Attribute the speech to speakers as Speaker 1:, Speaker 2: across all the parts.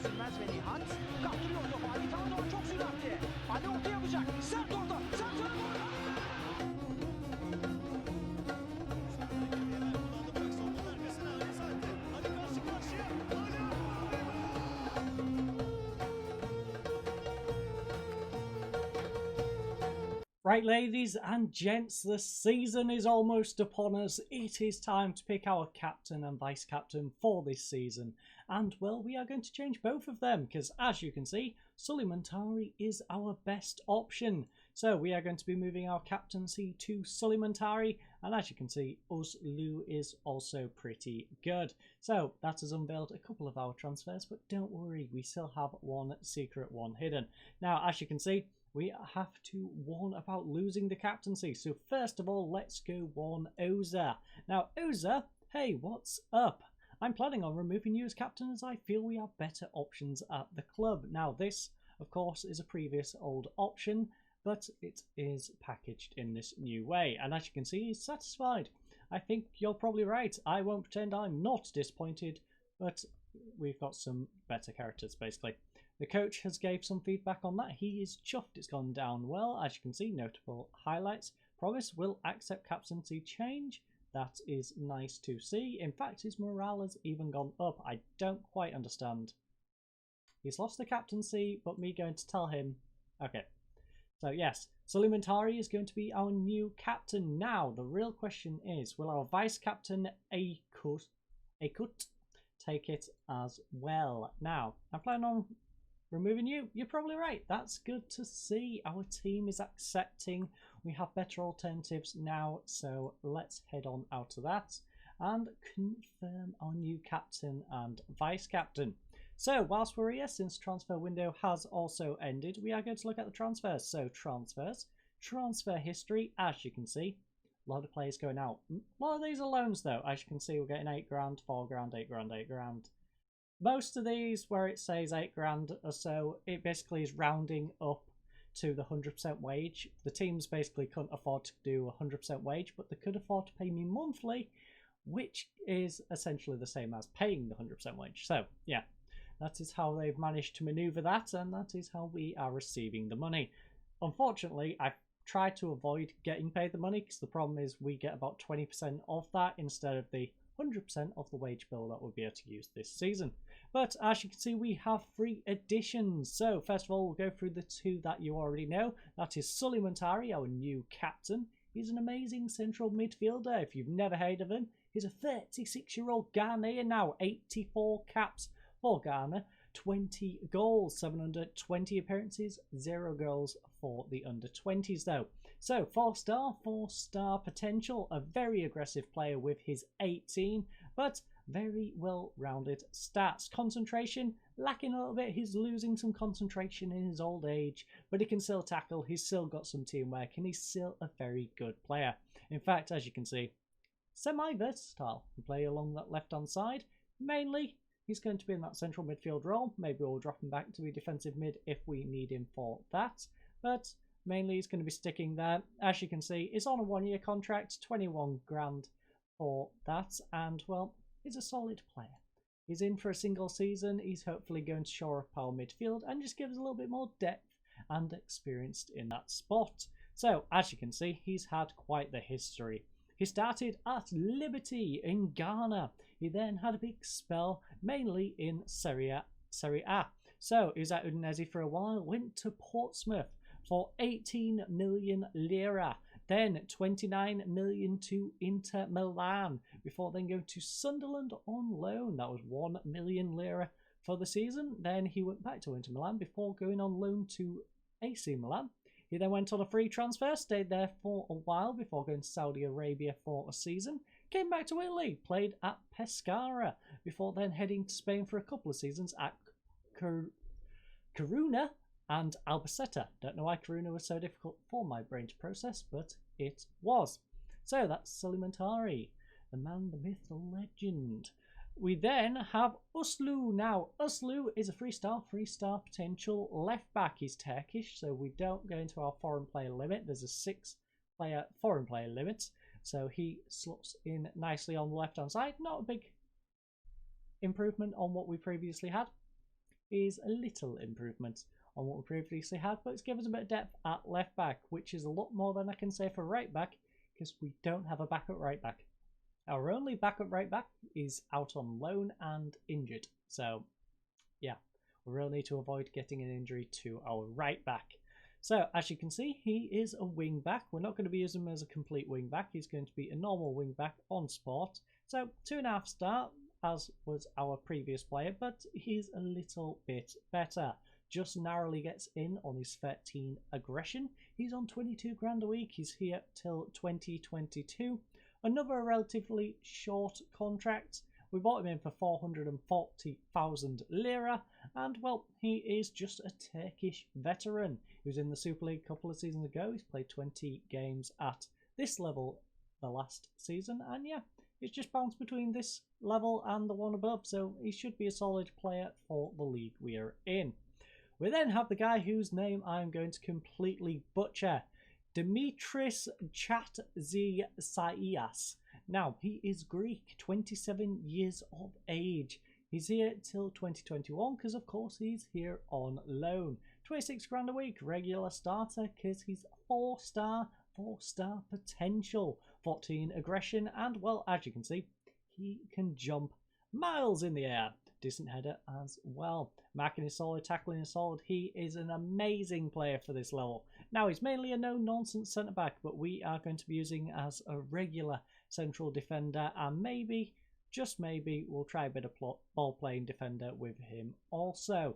Speaker 1: Kestirmez ve Nihat kaptırıyor topu. Ali Tağ doğru çok süratli. Ali orta yapacak. Sert orta. Sert orta.
Speaker 2: Right, ladies and gents, the season is almost upon us. It is time to pick our captain and vice captain for this season. And, well, we are going to change both of them because, as you can see, Sulimentari is our best option. So we are going to be moving our captaincy to Sulimentari. And as you can see, Uslu is also pretty good. So that has unveiled a couple of our transfers, but don't worry, we still have one secret one hidden. Now, as you can see, we have to warn about losing the captaincy. So first of all, let's go warn Oza. Now, Oza, hey, what's up? I'm planning on removing you as captain as I feel we have better options at the club. Now, this, of course, is a previous old option, but it is packaged in this new way. And as you can see, he's satisfied. I think you're probably right. I won't pretend I'm not disappointed, but we've got some better characters, basically. The coach has gave some feedback on that. He is chuffed it's gone down well. As you can see, notable highlights. Promise will accept captaincy change. That is nice to see. In fact, his morale has even gone up. I don't quite understand. He's lost the captaincy, but me going to tell him... Okay. So yes, Sulimentari is going to be our new captain. Now, the real question is, will our vice captain Akut take it as well? Now, I plan on removing you. You're probably right. That's good to see. Our team is accepting. We have better alternatives now. So let's head on out to that and confirm our new captain and vice captain. So whilst we're here, since transfer window has also ended, we are going to look at the transfers. So transfers, transfer history, as you can see, a lot of players going out. A lot of these are loans though. As you can see, we're getting 8 grand, 4 grand, 8 grand, 8 grand. Most of these, where it says 8 grand or so, it basically is rounding up to the 100% wage. The teams basically couldn't afford to do 100% wage, but they could afford to pay me monthly, which is essentially the same as paying the 100% wage. So, yeah, that is how they've managed to maneuver that, and that is how we are receiving the money. Unfortunately, I've tried to avoid getting paid the money, because the problem is we get about 20% of that instead of the 100% of the wage bill that we'll be able to use this season. But as you can see, we have 3 additions. So first of all, we'll go through the 2 that you already know. That is Sulimentari, our new captain. He's an amazing central midfielder. If you've never heard of him, he's a 36-year-old Ghanaian now, 84 caps for Ghana, 20 goals, 720 appearances, 0 goals for the under-20s though. So 4-star potential, a very aggressive player with his 18, but very well-rounded stats. Concentration, lacking a little bit. He's losing some concentration in his old age, but he can still tackle. He's still got some teamwork, and he's still a very good player. In fact, as you can see, semi-versatile. He can play along that left-hand side. Mainly, he's going to be in that central midfield role. Maybe we'll drop him back to be defensive mid if we need him for that. But mainly he's going to be sticking there. As you can see, it's on a 1-year contract, 21 grand for that. And, well, he's a solid player. He's in for a single season. He's hopefully going to shore up our midfield and just give us a little bit more depth and experience in that spot. So, as you can see, he's had quite the history. He started at Liberty in Ghana. He then had a big spell, mainly in Serie A. So he was at Udinese for a while, went to Portsmouth for 18 million lira, then 29 million to Inter Milan, before then going to Sunderland on loan. That was 1 million lira for the season. Then he went back to Inter Milan before going on loan to AC Milan. He then went on a free transfer, stayed there for a while before going to Saudi Arabia for a season. Came back to Italy, played at Pescara, before then heading to Spain for a couple of seasons at Coruna and Albacete. Don't know why Coruna was so difficult for my brain to process, but it was. So that's Sulimentari, the man, the myth, the legend. We then have Uslu. Now, Uslu is a 3-star potential left back. He's Turkish, so we don't go into our foreign player limit. There's a 6-player foreign player limit, so he slots in nicely on the left-hand side. Not a big improvement on what we previously had. is a little improvement on what we previously had, but it's given us a bit of depth at left back, which is a lot more than I can say for right back, because we don't have a backup right back. Our only backup right back is out on loan and injured, so yeah, we really need to avoid getting an injury to our right back. So as you can see, he is a wing back. We're not going to be using him as a complete wing back. He's going to be a normal wing back on sport. So 2.5 star, as was our previous player, but he's a little bit better. Just narrowly gets in on his 13 aggression. He's on 22 grand a week. He's here till 2022. Another relatively short contract. We bought him in for 440,000 lira, and well, he is just a Turkish veteran. He was in the Super League a couple of seasons ago. He's played 20 games at this level the last season, and yeah, he's just bounced between this level and the one above, so he should be a solid player for the league we are in. We then have the guy whose name I'm going to completely butcher, Dimitris Chatzisias. Now, he is Greek, 27 years of age. He's here till 2021 because, of course, he's here on loan. 26 grand a week, regular starter because he's 4-star potential, 14 aggression, and, well, as you can see, he can jump miles in the air. Decent header as well. Marking is solid, tackling is solid. He is an amazing player for this level. Now, he's mainly a no-nonsense centre-back, but we are going to be using as a regular central defender, and maybe, just maybe, we'll try a bit of ball-playing defender with him also.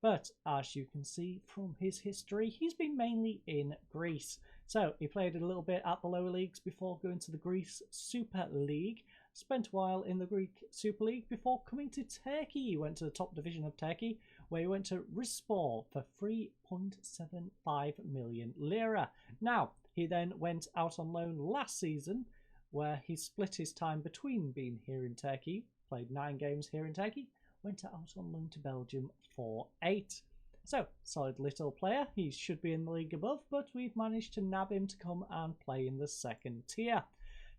Speaker 2: But as you can see from his history, he's been mainly in Greece. So he played a little bit at the lower leagues before going to the Greece Super League. Spent a while in the Greek Super League before coming to Turkey. He went to the top division of Turkey, where he went to Bursaspor for 3.75 million lira. Now, he then went out on loan last season, where he split his time between being here in Turkey, played 9 games here in Turkey, went out on loan to Belgium for 8. So, solid little player. He should be in the league above, but we've managed to nab him to come and play in the second tier.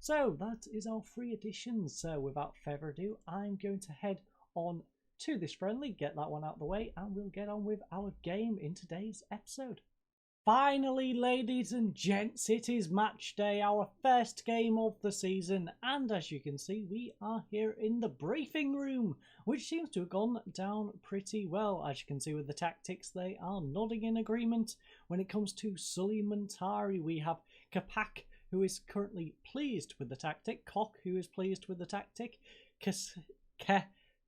Speaker 2: So, that is our 3 additions. So, without further ado, I'm going to head on to this friendly, get that one out of the way, and we'll get on with our game in today's episode. Finally, ladies and gents, it is match day, our first game of the season, and as you can see, we are here in the briefing room, which seems to have gone down pretty well. As you can see with the tactics, they are nodding in agreement. When it comes to Suleimantari, we have Kapak, who is currently pleased with the tactic, Koch, who is pleased with the tactic,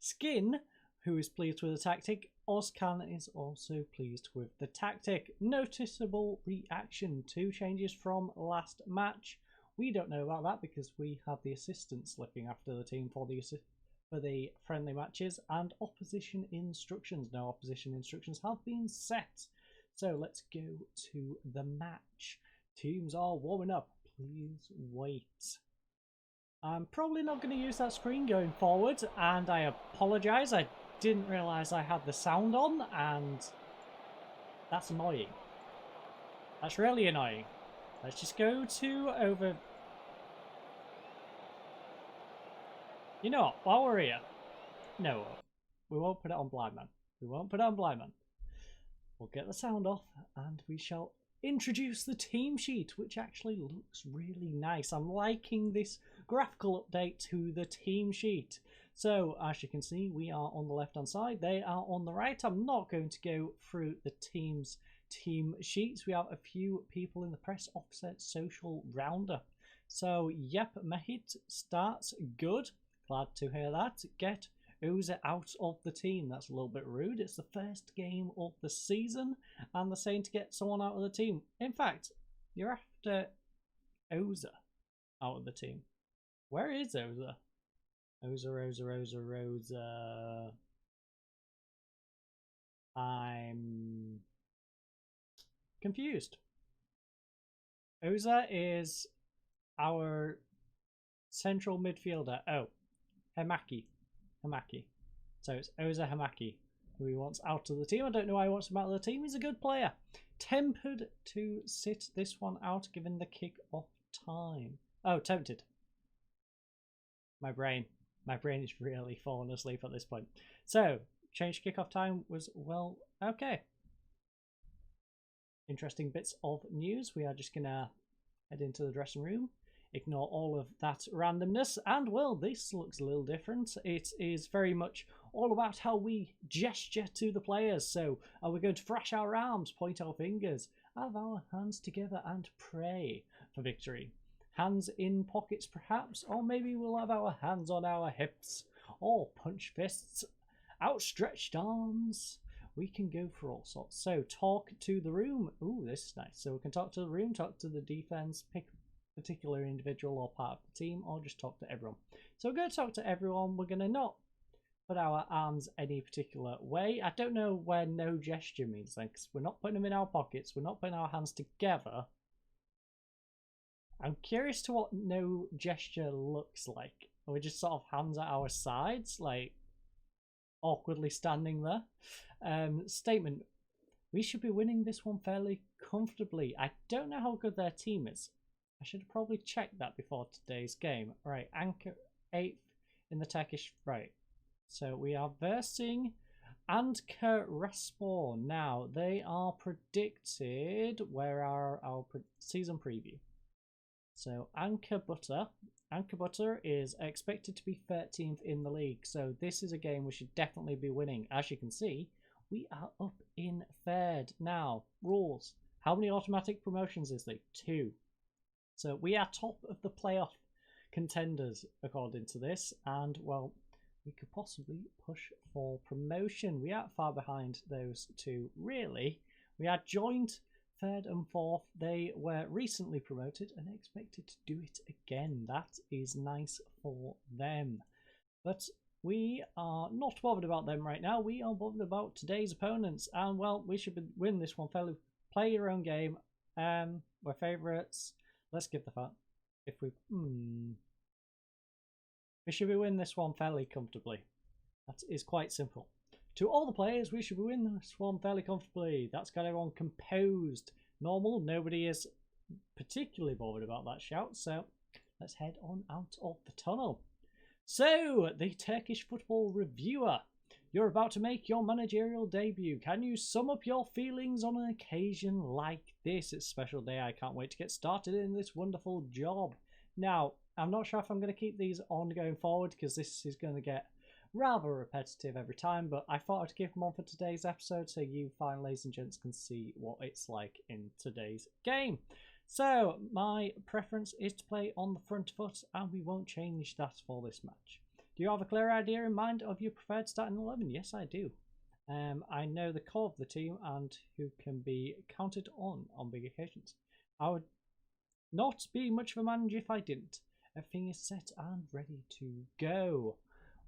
Speaker 2: Skin, who is pleased with the tactic. Ozcan is also pleased with the tactic. Noticeable reaction, 2 changes from last match. We don't know about that because we have the assistant slipping after the team for the friendly matches, and opposition instructions. No opposition instructions have been set. So let's go to the match. Teams are warming up. Please wait. I'm probably not going to use that screen going forward, and I apologise. I didn't realise I had the sound on, and that's annoying. That's really annoying. Let's just go to over... You know what, while we're here... No, we won't put it on Blind Man. We won't put it on Blind Man. We'll get the sound off, and we shall introduce the team sheet, which actually looks really nice. I'm liking this graphical update to the team sheet. So, as you can see, we are on the left-hand side. They are on the right. I'm not going to go through the team's team sheets. We have a few people in the press offset social roundup. So, yep, Mehit starts good. Glad to hear that. Get Oza out of the team. That's a little bit rude. It's the first game of the season, and they're saying to get someone out of the team. In fact, you're after Oza out of the team. Where is Oza? Oza. I'm confused. Oza is our central midfielder. Oh, Hamaki. So it's Oza Hamaki, who he wants out of the team. I don't know why he wants him out of the team. He's a good player. Tempted to sit this one out given the kick-off time. Oh, tempted. My brain is really falling asleep at this point. So, change kickoff time was, well, okay. Interesting bits of news. We are just going to head into the dressing room, ignore all of that randomness, and well, this looks a little different. It is very much all about how we gesture to the players. So are we going to thrash our arms, point our fingers, have our hands together and pray for victory? Hands in pockets perhaps, or maybe we'll have our hands on our hips, or punch fists, outstretched arms. We can go for all sorts. So talk to the room. Ooh, this is nice. So we can talk to the room, talk to the defense, pick a particular individual or part of the team, or just talk to everyone. So we're going to talk to everyone. We're going to not put our arms any particular way. I don't know where no gesture means then, because we're not putting them in our pockets. We're not putting our hands together. I'm curious to what no gesture looks like. Are we just sort of hands at our sides, like awkwardly standing there? Statement. We should be winning this one fairly comfortably. I don't know how good their team is. I should have probably checked that before today's game. Right, Anchor 8th in the Turkish. Right. So we are versing Bursaspor. Now, they are predicted. Where are our season preview? So Anchor Butter is expected to be 13th in the league. So this is a game we should definitely be winning. As you can see, we are up in third. Now, rules. How many automatic promotions is there? 2. So we are top of the playoff contenders according to this. And, well, we could possibly push for promotion. We aren't far behind those two, really. We are joint 3rd and 4th. They were recently promoted and expected to do it again. That is nice for them. But we are not bothered about them right now. We are bothered about today's opponents. And, well, we should win this one fairly. Play your own game. We're favourites. Let's give the fact. If we... We should be winning this one fairly comfortably. That is quite simple. To all the players, we should be winning this one fairly comfortably. That's got everyone composed. Normal. Nobody is particularly bothered about that shout. So let's head on out of the tunnel. So, the Turkish football reviewer. You're about to make your managerial debut. Can you sum up your feelings on an occasion like this? It's a special day. I can't wait to get started in this wonderful job. Now, I'm not sure if I'm going to keep these on going forward because this is going to get rather repetitive every time, but I thought I'd keep them on for today's episode so you fine ladies and gents can see what it's like in today's game. So, my preference is to play on the front foot, and we won't change that for this match. Do you have a clear idea in mind of your preferred starting 11? Yes, I do. I know the core of the team and who can be counted on big occasions. I would not be much of a manager if I didn't. Everything is set and ready to go.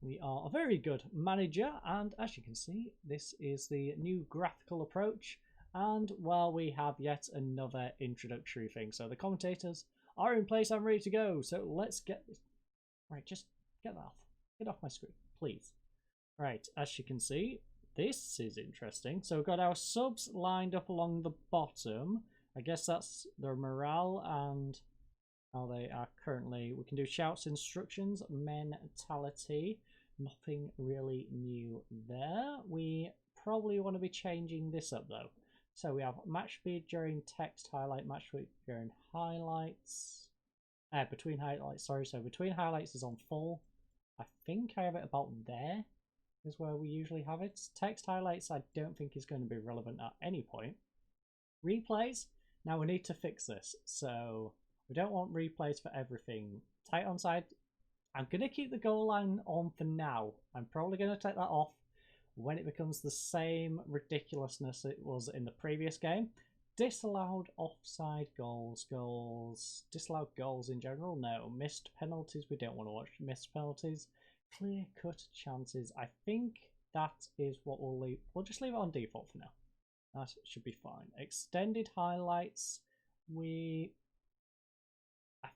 Speaker 2: We are a very good manager, and as you can see, this is the new graphical approach. And, well, we have yet another introductory thing. So the commentators are in place and ready to go. So let's get this. Right, just get that off. Get off my screen, please. Right, as you can see, this is interesting. So we've got our subs lined up along the bottom. I guess that's their morale and how they are currently. We can do shouts, instructions, mentality. Nothing really new there. We probably want to be changing this up though. So we have match speed during text highlight, match speed during highlights. Between highlights, sorry. So between highlights is on full. I think I have it about there is where we usually have it. Text highlights I don't think is going to be relevant at any point. Replays. Now we need to fix this. So we don't want replays for everything. Tight onside. I'm going to keep the goal line on for now. I'm probably going to take that off when it becomes the same ridiculousness it was in the previous game. Disallowed offside goals, disallowed goals in general, no. Missed penalties, we don't want to watch missed penalties. Clear cut chances, I think that is what we'll leave. We'll just leave it on default for now. That should be fine. Extended highlights, I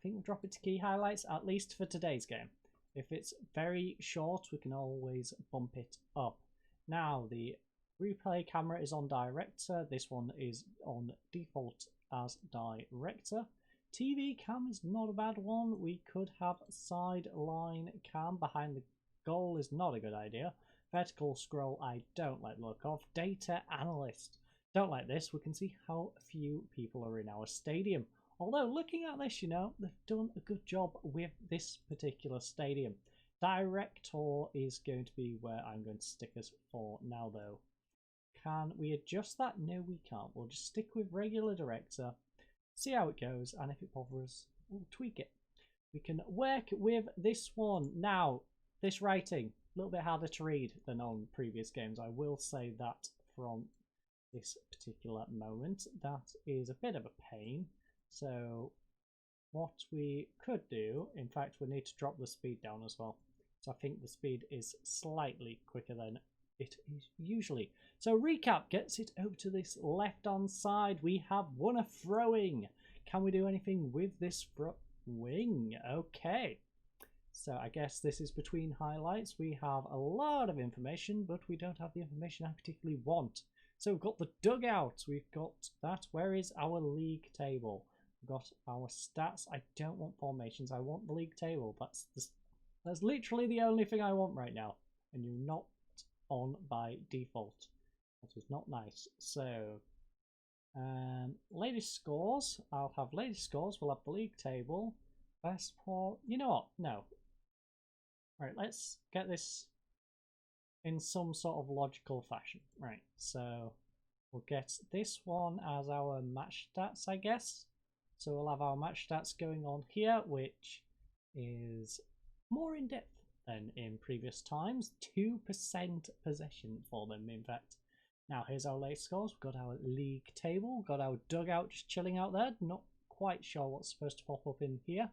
Speaker 2: think we'll drop it to key highlights, at least for today's game. If it's very short, we can always bump it up. Now, the replay camera is on director. This one is on default as director. TV cam is not a bad one. We could have sideline cam behind the goal is not a good idea. Vertical scroll, I don't like the look of. Data analyst, don't like this. We can see how few people are in our stadium. Although, looking at this, you know, they've done a good job with this particular stadium. Director is going to be where I'm going to stick us for now, though. Can we adjust that? No, we can't. We'll just stick with regular director, see how it goes, and if it bothers us, we'll tweak it. We can work with this one. Now, this writing, a little bit harder to read than on previous games. I will say that from this particular moment. That is a bit of a pain. So what we could do, in fact, we need to drop the speed down as well. So I think the speed is slightly quicker than it is usually. So recap gets it over to this left-hand side. We have won a throwing. Can we do anything with this throwing? Okay. So I guess this is between highlights. We have a lot of information, but we don't have the information I particularly want. So we've got the dugout. We've got that. Where is our league table? We've got our stats. I don't want formations. I want the league table. That's literally the only thing I want right now. And you're not on by default. That is not nice. So, latest scores. I'll have latest scores. We'll have the league table. Best port. You know what? No. Right, let's get this in some sort of logical fashion. Right, so we'll get this one as our match stats, I guess. So we'll have our match stats going on here, which is more in depth than in previous times. 2% possession for them, in fact. Now here's our latest scores. We've got our league table, we've got our dugout just chilling out there. Not quite sure what's supposed to pop up in here.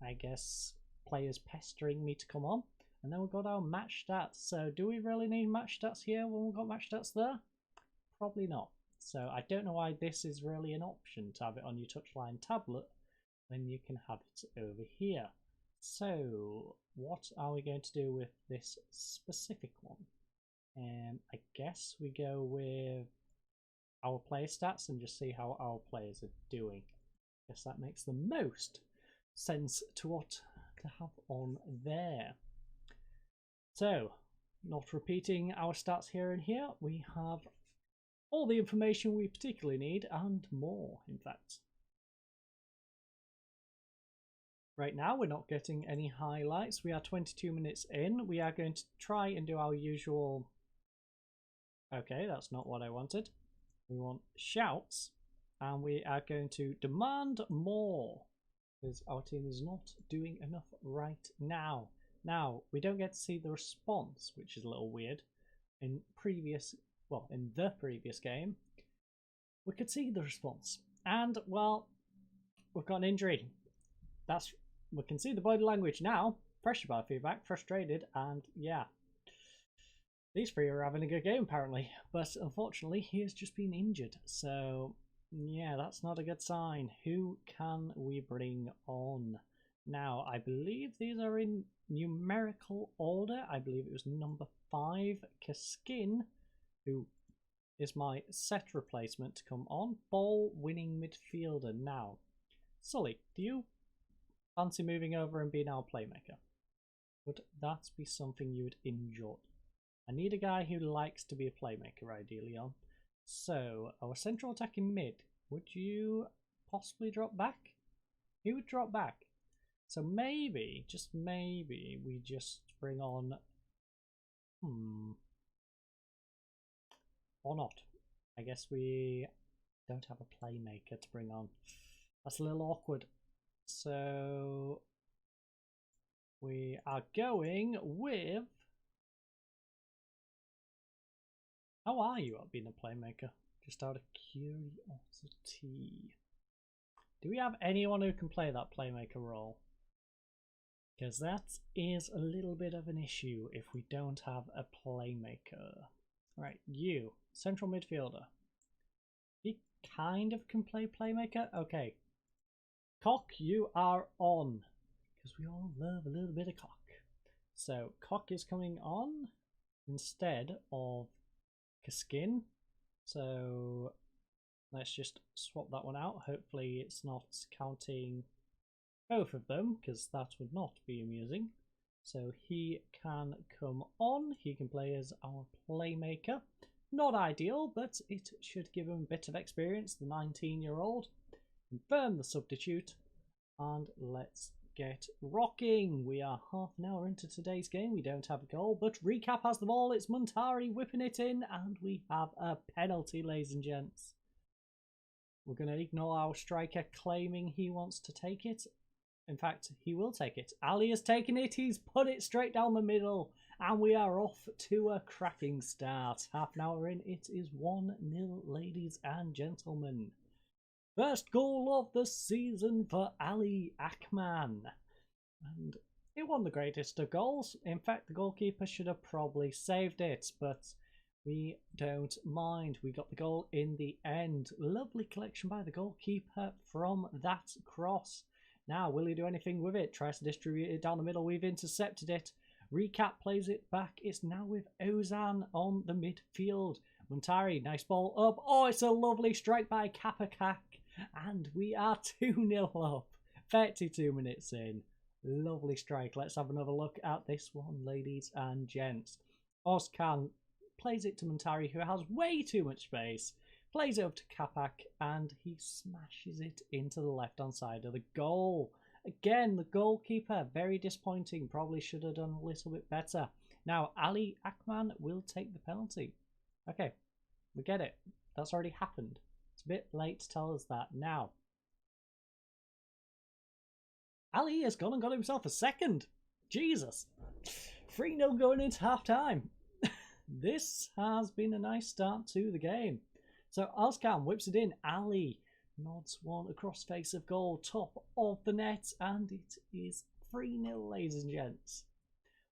Speaker 2: I guess players pestering me to come on. And then we've got our match stats. So do we really need match stats here when we've got match stats there? Probably not. So I don't know why this is really an option to have it on your touchline tablet when you can have it over here. So what are we going to do with this specific one? I guess we go with our player stats and just see how our players are doing. I guess that makes the most sense to what to have on there. So, not repeating our stats here and here, we have all the information we particularly need and more, in fact. Right now, we're not getting any highlights. We are 22 minutes in. We are going to try and do our usual... Okay, that's not what I wanted. We want shouts, and we are going to demand more, because our team is not doing enough right now. Now, we don't get to see the response, which is a little weird. In the previous game, we could see the response. And, well, we've got an injury. We can see the body language now. Pressure bar feedback, frustrated, and yeah. These three are having a good game, apparently. But, unfortunately, he has just been injured. So, yeah, that's not a good sign. Who can we bring on? Now, I believe these are in numerical order. I believe it was number 5, Kaskin, who is my set replacement to come on. Ball winning midfielder. Now, Sully, do you fancy moving over and being our playmaker? Would that be something you would enjoy? I need a guy who likes to be a playmaker, ideally on. So, our central attacking mid, would you possibly drop back? Who would drop back? So maybe, just maybe, we just bring on... Or not. I guess we don't have a playmaker to bring on. That's a little awkward. So... we are going with... How are you at being a playmaker? Just out of curiosity. Do we have anyone who can play that playmaker role? Because that is a little bit of an issue if we don't have a playmaker. Right, you, central midfielder. He kind of can play playmaker. Okay. Cock, you are on. Because we all love a little bit of cock. So, Cock is coming on instead of Kaskin. So, let's just swap that one out. Hopefully it's not counting both of them, because that would not be amusing. So he can come on. He can play as our playmaker. Not ideal, but it should give him a bit of experience, the 19-year-old. Confirm the substitute. And let's get rocking. We are half an hour into today's game. We don't have a goal, but Recap has the ball. It's Muntari whipping it in, and we have a penalty, ladies and gents. We're going to ignore our striker claiming he wants to take it. In fact, he will take it. Ali has taken it. He's put it straight down the middle. And we are off to a cracking start. Half an hour in, it is 1-0, ladies and gentlemen. First goal of the season for Ali Akman. And it wasn't the greatest of goals. In fact, the goalkeeper should have probably saved it. But we don't mind. We got the goal in the end. Lovely collection by the goalkeeper from that cross. Now, will he do anything with it? Tries to distribute it down the middle. We've intercepted it. Recap plays it back. It's now with Ozan on the midfield. Muntari, nice ball up. Oh, it's a lovely strike by Kapakak. And we are 2-0 up. 32 minutes in. Lovely strike. Let's have another look at this one, ladies and gents. Ozcan plays it to Muntari, who has way too much space. Plays it up to Kapak, and he smashes it into the left-hand side of the goal. Again, the goalkeeper, very disappointing. Probably should have done a little bit better. Now, Ali Akman will take the penalty. Okay, we get it. That's already happened. It's a bit late to tell us that now. Ali has gone and got himself a second. Jesus. 3-0 going into half-time. This has been a nice start to the game. So Ozcan whips it in. Ali nods one across face of goal, top of the net, and it is 3-0, ladies and gents.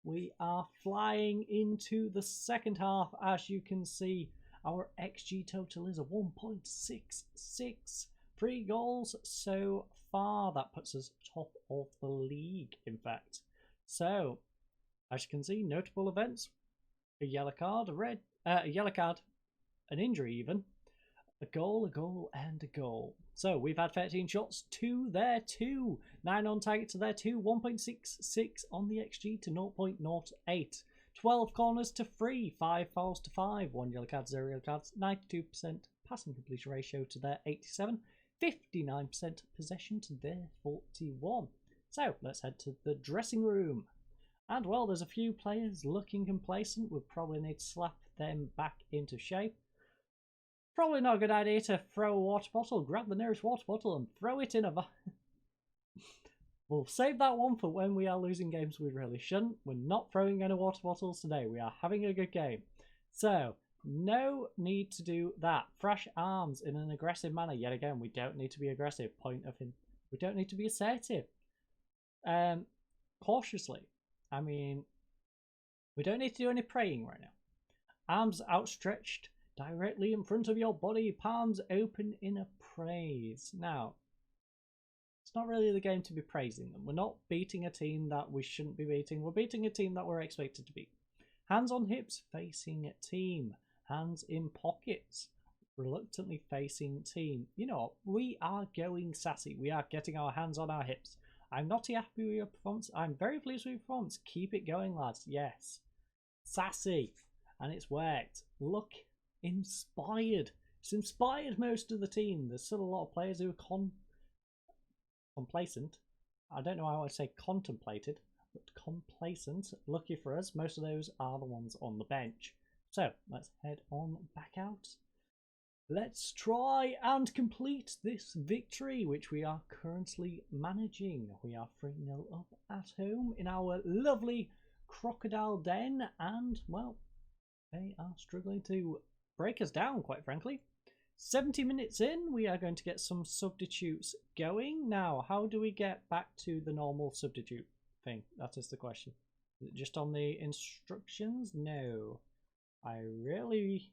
Speaker 2: We are flying into the second half. As you can see, our XG total is a 1.66. 3 goals so far. That puts us top of the league, in fact. So, as you can see, notable events. A yellow card, a yellow card, an injury even. A goal, and a goal. So we've had 13 shots, 2 there, 2. 9 on target to there, 2. 1.66 on the XG to 0.08. 12 corners to 3. 5 fouls to 5. 1 yellow card, 0 yellow cards. 92% passing completion ratio to their 87. 59% possession to their 41. So let's head to the dressing room. And well, there's a few players looking complacent. We'll probably need to slap them back into shape. Probably not a good idea to throw a water bottle. Grab the nearest water bottle and throw it in a We'll save that one for when we are losing games we really shouldn't. We're not throwing any water bottles today. We are having a good game. So, no need to do that. Fresh arms in an aggressive manner. Yet again, we don't need to be aggressive. Point of him. We don't need to be assertive. Cautiously. I mean, we don't need to do any praying right now. Arms outstretched directly in front of your body, palms open in a praise. Now, it's not really the game to be praising them. We're not beating a team that we shouldn't be beating. We're beating a team that we're expected to beat. Hands on hips, facing team. Hands in pockets, reluctantly facing team. You know, we are going sassy. We are getting our hands on our hips. I'm not happy with your performance. I'm very pleased with your performance. Keep it going, lads. Yes. Sassy. And it's worked. Look. Inspired. It's inspired most of the team. There's still a lot of players who are complacent. I don't know how I say contemplated, but complacent. Lucky for us, most of those are the ones on the bench. So let's head on back out. Let's try and complete this victory, which we are currently managing. We are 3-0 up at home in our lovely crocodile den, and well, they are struggling to break us down, quite frankly. 70 minutes in, we are going to get some substitutes going. Now, how do we get back to the normal substitute thing? That is the question. Is it just on the instructions? No. I really...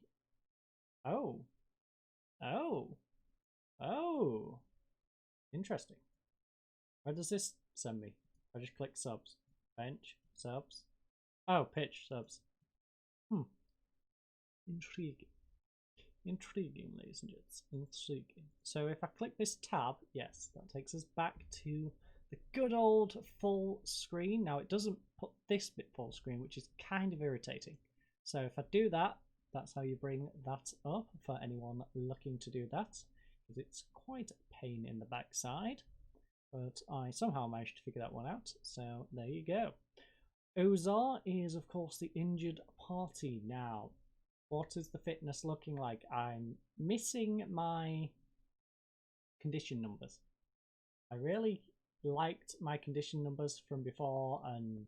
Speaker 2: Oh. Interesting. Where does this send me? I just click subs. Bench, subs. Oh, pitch, subs. Intriguing. Intriguing, ladies and gents. Intriguing. So if I click this tab, yes, that takes us back to the good old full screen. Now it doesn't put this bit full screen, which is kind of irritating. So if I do that, that's how you bring that up for anyone looking to do that, because it's quite a pain in the backside. But I somehow managed to figure that one out, so there you go. Ozar is, of course, the injured party now. What is the fitness looking like? I'm missing my condition numbers. I really liked my condition numbers from before, and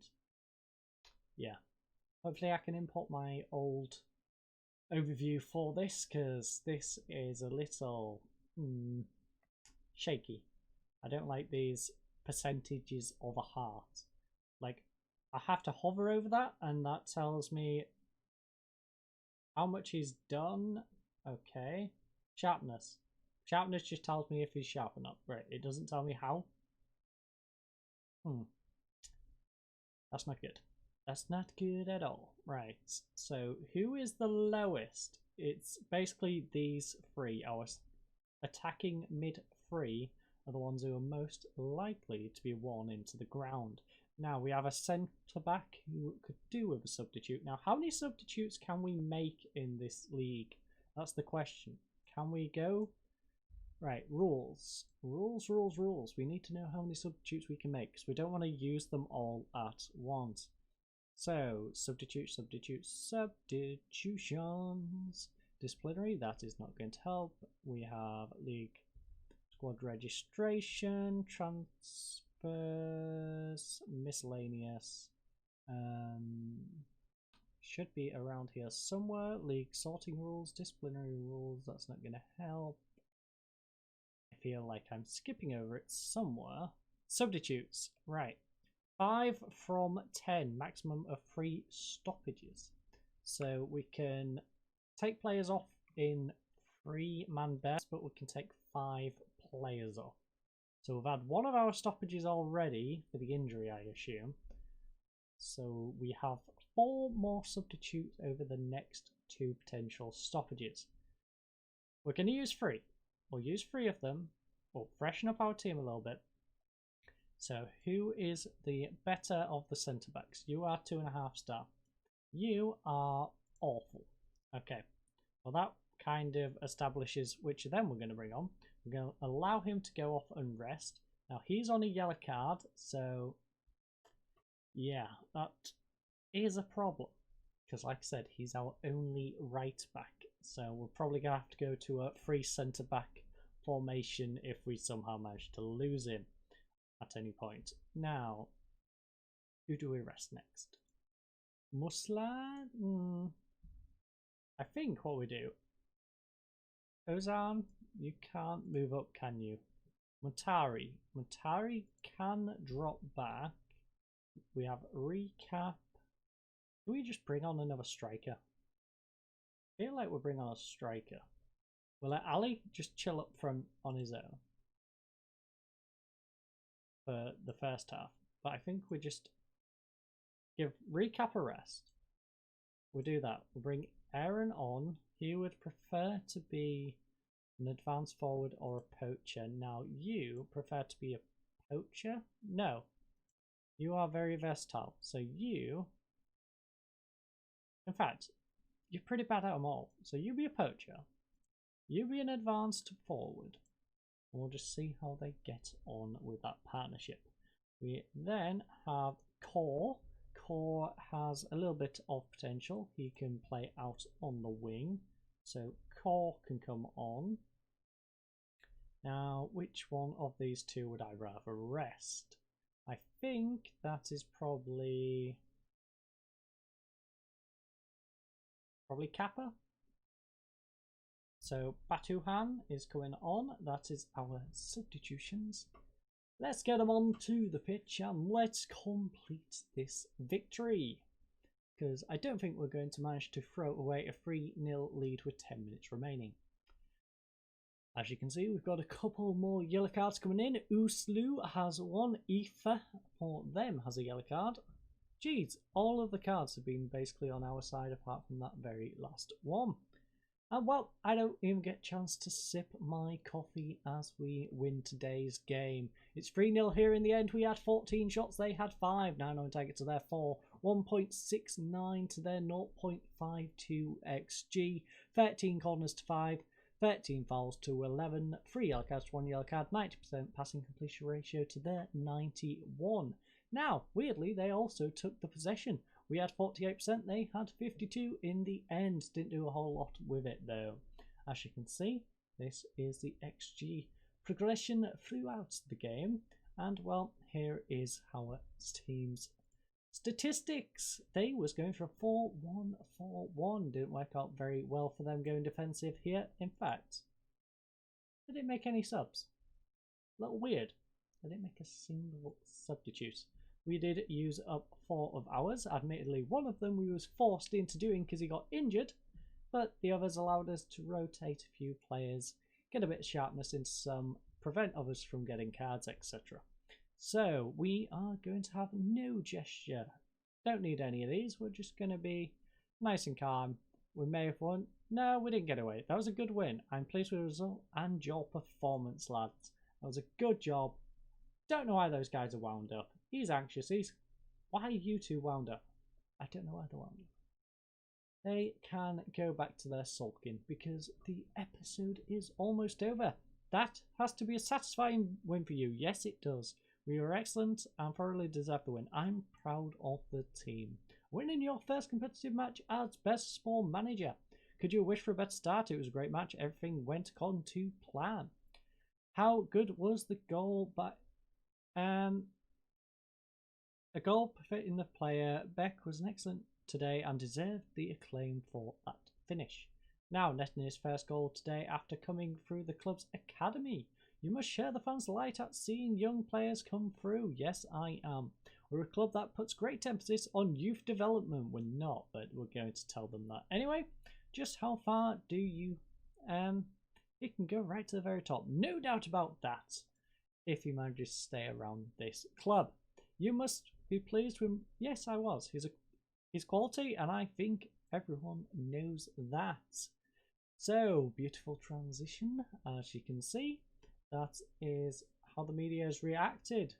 Speaker 2: yeah, hopefully I can import my old overview for this, because this is a little shaky. I don't like these percentages of a heart. Like, I have to hover over that, and that tells me how much he's done. Okay. Sharpness. Sharpness just tells me if he's sharp or not. Right, it doesn't tell me how. That's not good. That's not good at all. Right, so who is the lowest? It's basically these three. Our attacking mid three are the ones who are most likely to be worn into the ground. Now we have a centre back who could do with a substitute. Now, how many substitutes can we make in this league? That's the question. Can we go? Right, rules. Rules. We need to know how many substitutes we can make, because we don't want to use them all at once. So, substitutions. Disciplinary, that is not going to help. We have league squad registration, transfers, miscellaneous. Should be around here somewhere. League sorting rules, disciplinary rules, that's not going to help. I feel like I'm skipping over it somewhere. Substitutes, right. 5 from 10, maximum of 3 stoppages. So we can take players off in 3-man best, but we can take 5 players off. So we've had one of our stoppages already for the injury, I assume. So we have 4 more substitutes over the next 2 potential stoppages. We're going to use 3. We'll use 3 of them. We'll freshen up our team a little bit. So who is the better of the centre backs? You are 2.5 star. You are awful. Okay. Well, that kind of establishes which of them we're going to bring on. We're going to allow him to go off and rest. Now, he's on a yellow card, so yeah, that is a problem. Because like I said, he's our only right back. So we're probably going to have to go to a 3 centre back formation if we somehow manage to lose him at any point. Now, who do we rest next? Musla? I think what we do. Ozan, you can't move up, can you? Mutari can drop back. We have recap. Do we just bring on another striker? I feel like we'll bring on a striker. We'll let Ali just chill up front on his own for the first half. But I think we just give recap a rest. We'll do that. We'll bring Aaron on. He would prefer to be an advanced forward or a poacher. Now, you prefer to be a poacher? No. You are very versatile. So you... In fact, you're pretty bad at them all. So you be a poacher. You be an advanced forward. And we'll just see how they get on with that partnership. We then have Core. Core has a little bit of potential. He can play out on the wing. So Core can come on. Now, which one of these two would I rather rest? I think that is probably Kappa. So Batuhan is coming on. That is our substitutions. Let's get them onto the pitch and let's complete this victory. Because I don't think we're going to manage to throw away a 3-0 lead with 10 minutes remaining. As you can see, we've got a couple more yellow cards coming in. Uslu has 1. Aoife for them has a yellow card. Jeez, all of the cards have been basically on our side apart from that very last one. And well, I don't even get a chance to sip my coffee as we win today's game. It's 3-0 here in the end. We had 14 shots, they had 5. 9 on target to their 4. 1.69 to their 0.52 XG. 13 corners to 5. 13 fouls to 11. 3 yellow cards to 1 yellow card. 90% passing completion ratio to their 91. Now, weirdly, they also took the possession. We had 48%, they had 52 in the end. Didn't do a whole lot with it though. As you can see, this is the XG progression throughout the game. And well, here is our team's statistics. They was going for a 4-1-4-1. Didn't work out very well for them going defensive here. In fact, they didn't make any subs. A little weird. They didn't make a single substitute. We did use up 4 of ours. Admittedly, one of them we was forced into doing because he got injured, but the others allowed us to rotate a few players, get a bit of sharpness into some, prevent others from getting cards, etc. So we are going to have no gesture. Don't need any of these. We're just going to be nice and calm. We may have won. No, we didn't get away. That was a good win. I'm pleased with the result and your performance, lads. That was a good job. Don't know why those guys are wound up. He's anxious. Why are you two wound up? I don't know why they're wound up. They can go back to their sulking because the episode is almost over. That has to be a satisfying win for you. Yes, it does. We were excellent and thoroughly deserve the win. I'm proud of the team. Winning your first competitive match as Bursaspor manager. Could you wish for a better start? It was a great match. Everything went according to plan. How good was the goal by... A goal perfecting the player. Beck was an excellent today and deserved the acclaim for that finish. Now netting his first goal today after coming through the club's academy. You must share the fans' delight at seeing young players come through. Yes, I am. We're a club that puts great emphasis on youth development. We're not, but we're going to tell them that. Anyway, just how far do you... it can go right to the very top. No doubt about that. If you manage to stay around this club. You must be pleased with... Yes, I was. He's quality, and I think everyone knows that. So, beautiful transition. As you can see, that is how the media has reacted.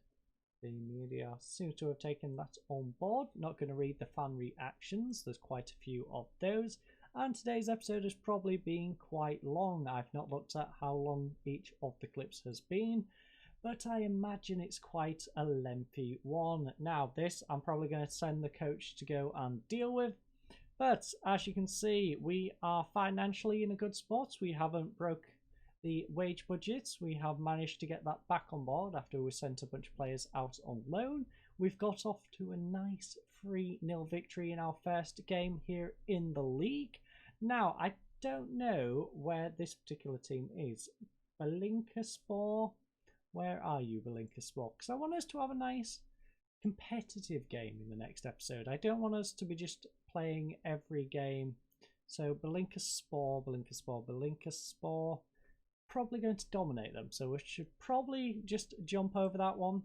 Speaker 2: The media seems to have taken that on board. Not going to read the fan reactions. There's quite a few of those. And today's episode has probably been quite long. I've not looked at how long each of the clips has been, but I imagine it's quite a lengthy one. Now, this I'm probably going to send the coach to go and deal with. But as you can see, we are financially in a good spot. We haven't broke the wage budgets. We have managed to get that back on board after we sent a bunch of players out on loan. We've got off to a nice 3-0 victory in our first game here in the league. Now, I don't know where this particular team is. Bursaspor? Where are you, Bursaspor? Because I want us to have a nice competitive game in the next episode. I don't want us to be just playing every game. So Bursaspor. Probably going to dominate them. So we should probably just jump over that one.